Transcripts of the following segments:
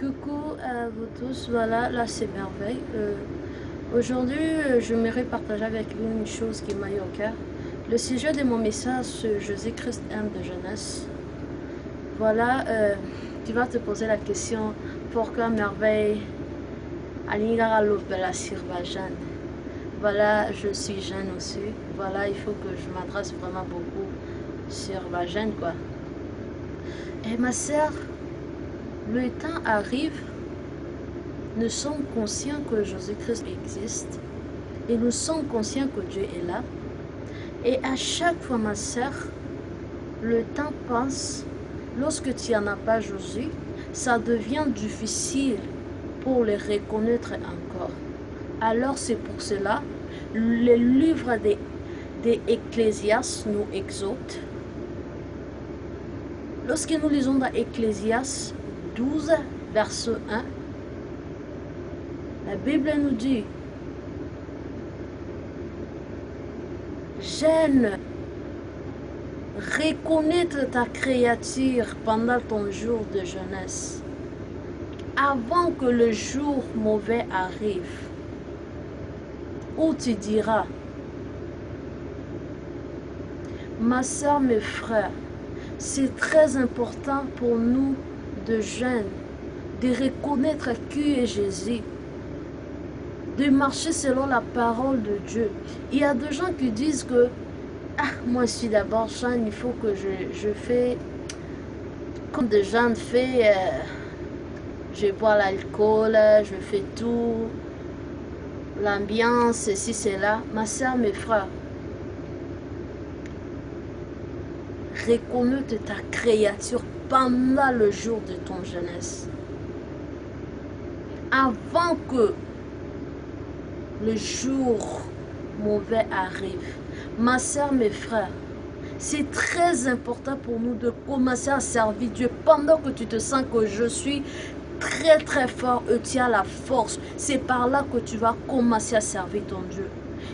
Coucou à vous tous, voilà, là c'est merveille. Aujourd'hui, j'aimerais partager avec vous une chose qui m'a eu au cœur. Le sujet de mon message, c'est Jésus-Christ aime de jeunesse. Voilà, tu vas te poser la question, pourquoi merveille Alingara la sirva jeune. Voilà, je suis jeune aussi. Voilà, il faut que je m'adresse vraiment beaucoup sur la jeune, quoi. Et ma sœur, le temps arrive, nous sommes conscients que Jésus-Christ existe et nous sommes conscients que Dieu est là. Et à chaque fois, ma sœur, le temps passe. Lorsque tu n'en as pas Jésus, ça devient difficile pour les reconnaître encore. Alors c'est pour cela, le livre des Ecclésiastes nous exhorte. Lorsque nous lisons dans Ecclésiastes 12, verset 1, la Bible nous dit: jeune, reconnaître ta créature pendant ton jour de jeunesse, avant que le jour mauvais arrive, où tu diras: ma soeur, mes frères, c'est très important pour nous de jeunes de reconnaître qui est Jésus, de marcher selon la parole de Dieu. Il y a des gens qui disent que moi je suis d'abord jeune, il faut que je fais comme des jeunes font, je bois l'alcool, je fais tout, l'ambiance, ceci, cela. Ma soeur, mes frères, reconnais ta créature pendant le jour de ton jeunesse, avant que le jour mauvais arrive. Ma soeur, mes frères, c'est très important pour nous de commencer à servir Dieu pendant que tu te sens que je suis très fort et tu as la force. C'est par là que tu vas commencer à servir ton Dieu.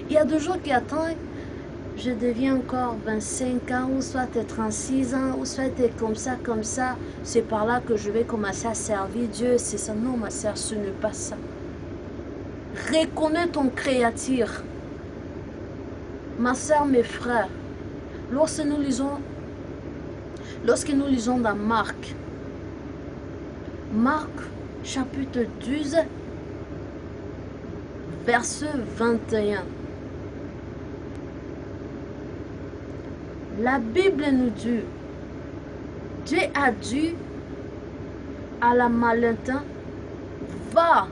Il y a des gens qui attendent: je deviens encore 25 ans, ou soit 36 ans, ou soit comme ça. C'est par là que je vais commencer à servir Dieu. C'est ça. Non, ma soeur, ce n'est pas ça. Reconnais ton créature. Ma soeur, mes frères, lorsque nous lisons dans Marc chapitre 12, verset 21, la Bible nous dit: Dieu a dit à la Malaitin, va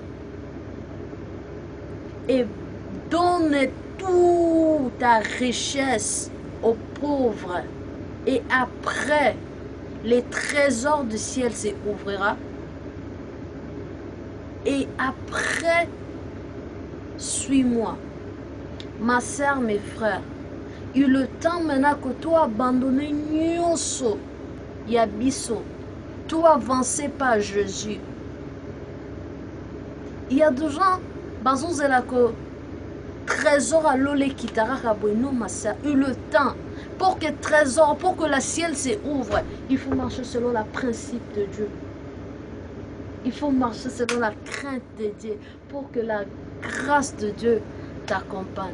et donne toute ta richesse aux pauvres, et après les trésors du ciel s'ouvrira, et après suis-moi. Ma soeur, mes frères, il est le temps maintenant que toi abandonnes nyonso ya biso, toi avancez par Jésus. Il y a des gens bazozela que trésor à l'olé qui non, ma soeur, il est le temps pour que trésor, pour que le ciel s'ouvre, il faut marcher selon le principe de Dieu. Il faut marcher selon la crainte de Dieu pour que la grâce de Dieu t'accompagne.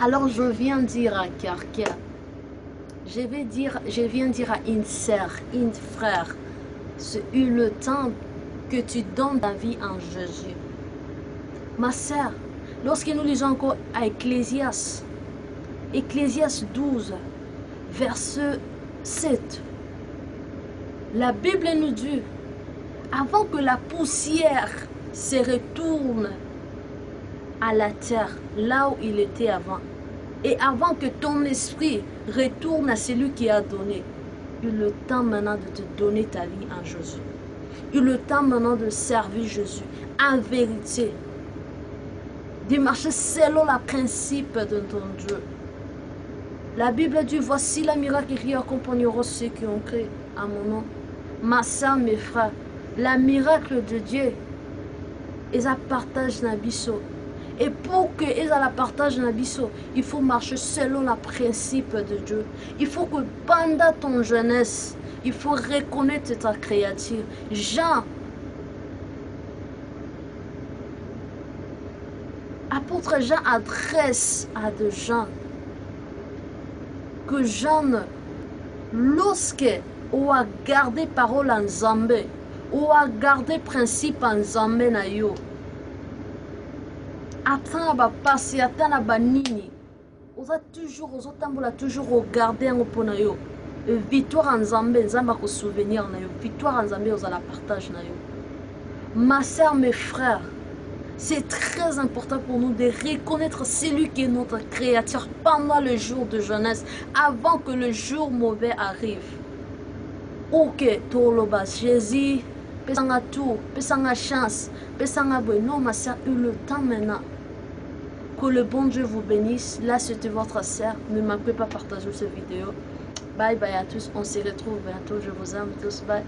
Alors je viens dire à quelqu'un, je viens dire à une sœur, une frère, c'est le temps que tu donnes ta vie en Jésus. Ma sœur, lorsque nous lisons encore à Ecclésiastes 12, verset 7, la Bible nous dit: avant que la poussière se retourne à la terre, là où il était avant, et avant que ton esprit retourne à celui qui a donné, il est le temps maintenant de te donner ta vie en Jésus. Il est le temps maintenant de servir Jésus en vérité, de marcher selon le principe de ton Dieu. La Bible dit: voici la miracle qui accompagnera ceux qui ont cru à mon nom. Ma soeur, mes frères, la miracle de Dieu, ils partagent nabiso. Et pour que ils la partagent nabiso, il faut marcher selon le principe de Dieu. Il faut que pendant ton jeunesse, il faut reconnaître ta créature. Jean, l'apôtre Jean adresse à des gens que Jean, lorsque on a gardé parole en Zambé, on a gardé principe en Zambé na yo, attends ba passer, attends ba nini, on a toujours, on tambola toujours regarder en opona yo. Victoire en Zambé, Zamba ko souvenir na yo. Victoire en Zambé, on a la partage na yo. Ma soeur, mes frères, c'est très important pour nous de reconnaître celui qui est notre créateur pendant le jour de jeunesse, avant que le jour mauvais arrive. Ok, Toloba, Jésus, pesanga tout, pesanga chance, pesanga boy. Non, ma soeur, le temps maintenant. Que le bon Dieu vous bénisse. Là, c'était votre soeur. Ne manquez pas de partager cette vidéo. Bye bye à tous. On se retrouve bientôt. Je vous aime tous. Bye.